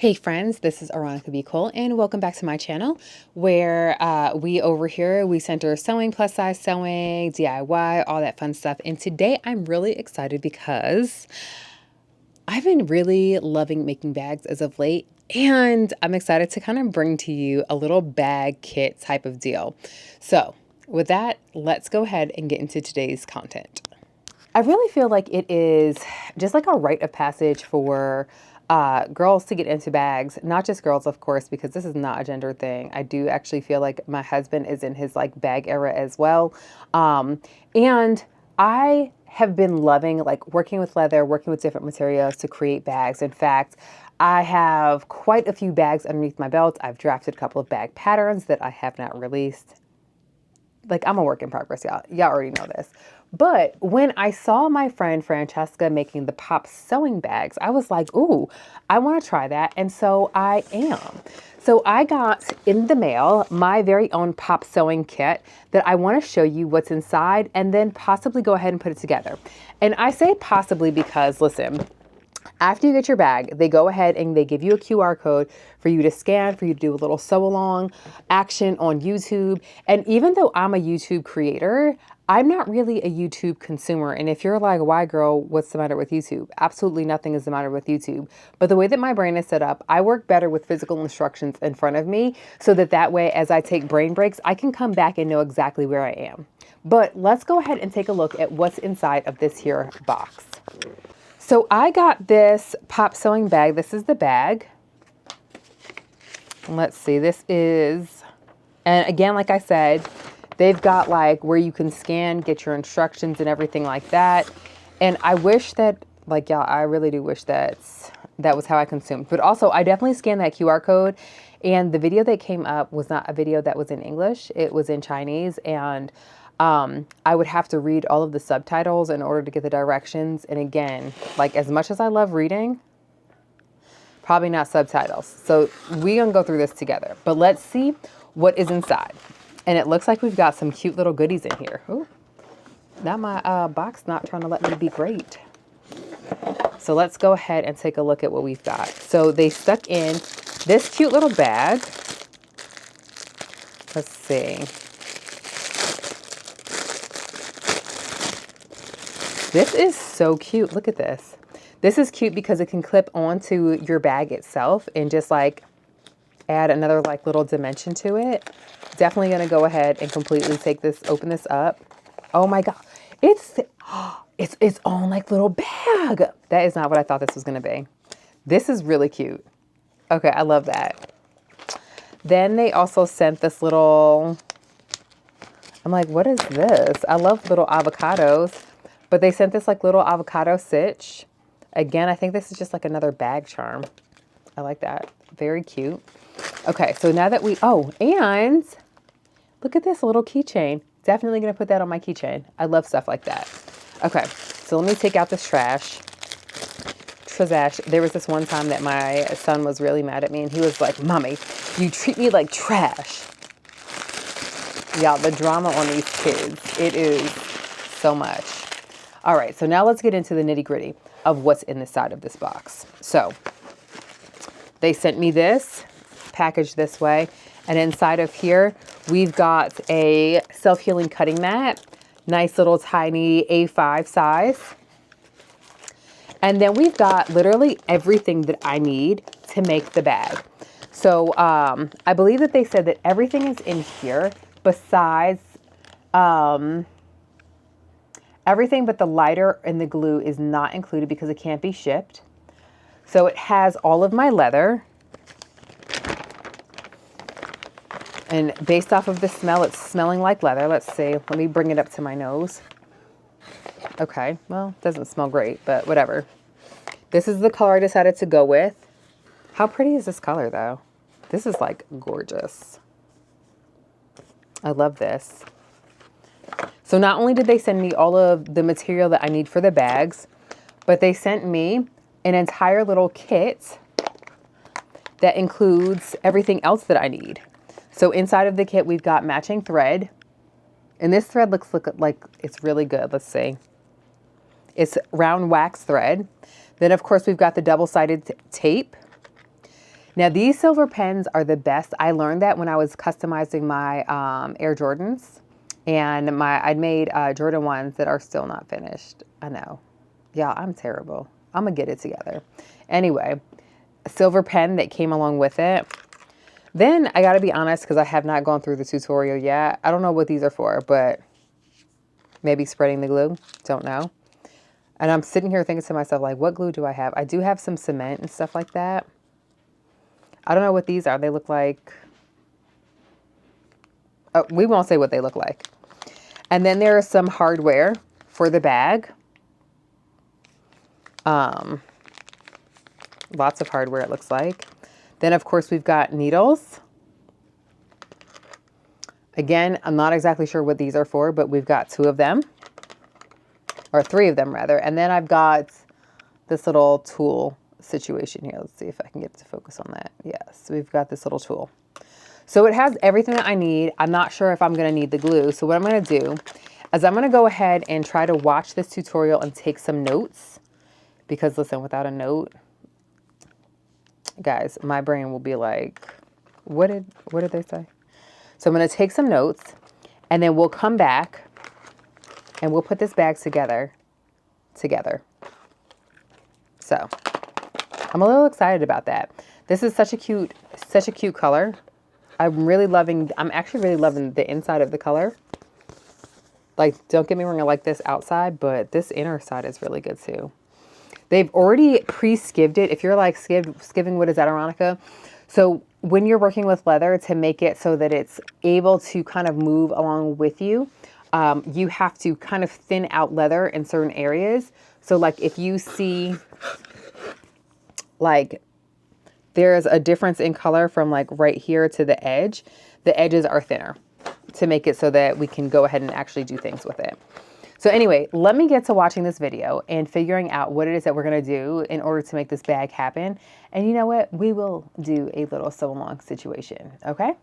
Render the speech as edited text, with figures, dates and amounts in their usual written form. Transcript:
Hey friends, this is Aaronica Be Cool, and welcome back to my channel where we center sewing, plus size sewing, DIY, all that fun stuff. And today I'm really excited because I've been really loving making bags as of late, and I'm excited to kind of bring to you a little bag kit type of deal. So with that, let's go ahead and get into today's content. I really feel like it is just like a rite of passage for girls to get into bags, not just girls, of course, because this is not a gender thing. I do actually feel like my husband is in his like bag era as well. And I have been loving like working with leather, working with different materials to create bags. In fact, I have quite a few bags underneath my belt. I've drafted a couple of bag patterns that I have not released. Like, I'm a work in progress, y'all. Y'all already know this. But when I saw my friend Francesca making the pop sewing bags, I was like, ooh, I want to try that. And so I am. So I got in the mail my very own pop sewing kit that I want to show you what's inside and then possibly go ahead and put it together. And I say possibly because, listen, after you get your bag, they go ahead and they give you a QR code for you to scan, for you to do a little sew along action on YouTube. And even though I'm a YouTube creator, I'm not really a YouTube consumer. And if you're like, why girl, what's the matter with YouTube? Absolutely nothing is the matter with YouTube. But the way that my brain is set up, I work better with physical instructions in front of me so that way, as I take brain breaks, I can come back and know exactly where I am. But let's go ahead and take a look at what's inside of this here box. So I got this pop sewing bag. This is the bag. Let's see, this is, and again, like I said, they've got like where you can scan, get your instructions and everything like that. And I wish that, like, y'all, I really do wish that was how I consumed. But also, I definitely scanned that QR code. And the video that came up was not a video that was in English. It was in Chinese. And I would have to read all of the subtitles in order to get the directions. And again, like as much as I love reading, probably not subtitles. So we're gonna go through this together, but let's see what is inside. And it looks like we've got some cute little goodies in here. Ooh, now my box not trying to let me be great. So let's go ahead and take a look at what we've got. So they stuck in this cute little bag. Let's see. This is so cute. Look at this. This is cute because it can clip onto your bag itself and just like add another like little dimension to it. Definitely going to go ahead and completely open this up. Oh my God. It's its own like little bag. That is not what I thought this was going to be. This is really cute. Okay. I love that. Then they also sent this little, I'm like, what is this? I love little avocados. But they sent this like little avocado stitch. Again, I think this is just like another bag charm. I like that. Very cute. Okay, so now that and look at this little keychain. Definitely going to put that on my keychain. I love stuff like that. Okay, so let me take out this trash. There was this one time that my son was really mad at me and he was like, Mommy, you treat me like trash. Y'all, the drama on these kids, it is so much. All right, so now let's get into the nitty gritty of what's in the side of this box. So they sent me this packaged this way. And inside of here, we've got a self-healing cutting mat, nice little tiny A5 size. And then we've got literally everything that I need to make the bag. So I believe that they said that everything is in here besides everything but the lighter and the glue is not included because it can't be shipped. So it has all of my leather. And based off of the smell, it's smelling like leather. Let's see. Let me bring it up to my nose. Okay. Well, it doesn't smell great, but whatever. This is the color I decided to go with. How pretty is this color, though? This is like gorgeous. I love this. So not only did they send me all of the material that I need for the bags, but they sent me an entire little kit that includes everything else that I need. So inside of the kit, we've got matching thread. And this thread looks like it's really good. Let's see. It's round wax thread. Then, of course, we've got the double-sided tape. Now these silver pens are the best. I learned that when I was customizing my Air Jordans, and I'd made Jordan 1s that are still not finished. I know. Yeah, I'm terrible. I'm gonna get it together. Anyway, a silver pen that came along with it. Then I gotta be honest, because I have not gone through the tutorial yet. I don't know what these are for, but maybe spreading the glue. Don't know. And I'm sitting here thinking to myself, like, what glue do I have? I do have some cement and stuff like that. I don't know what these are. They look like... Oh, we won't say what they look like. And then there is some hardware for the bag. Lots of hardware, it looks like. Then, of course, we've got needles. Again, I'm not exactly sure what these are for, but we've got 2 of them. Or 3 of them, rather. And then I've got this little tool situation here. Let's see if I can get it to focus on that. Yes, we've got this little tool. So it has everything that I need. I'm not sure if I'm going to need the glue. So what I'm going to do is I'm going to go ahead and try to watch this tutorial and take some notes. Because listen, without a note, guys, my brain will be like, what did they say? So I'm going to take some notes, and then we'll come back and we'll put this bag together. So I'm a little excited about that. This is such a cute color. I'm actually really loving the inside of the color. Like, don't get me wrong, I like this outside, but this inner side is really good too. They've already pre-skived it. If you're like skiving, what is that, Aaronica? So when you're working with leather, to make it so that it's able to kind of move along with you, you have to kind of thin out leather in certain areas. So like if you see like there's a difference in color from like right here to the edges are thinner to make it so that we can go ahead and actually do things with it. So anyway, let me get to watching this video and figuring out what it is that we're going to do in order to make this bag happen. And you know what? We will do a little sew along situation. Okay.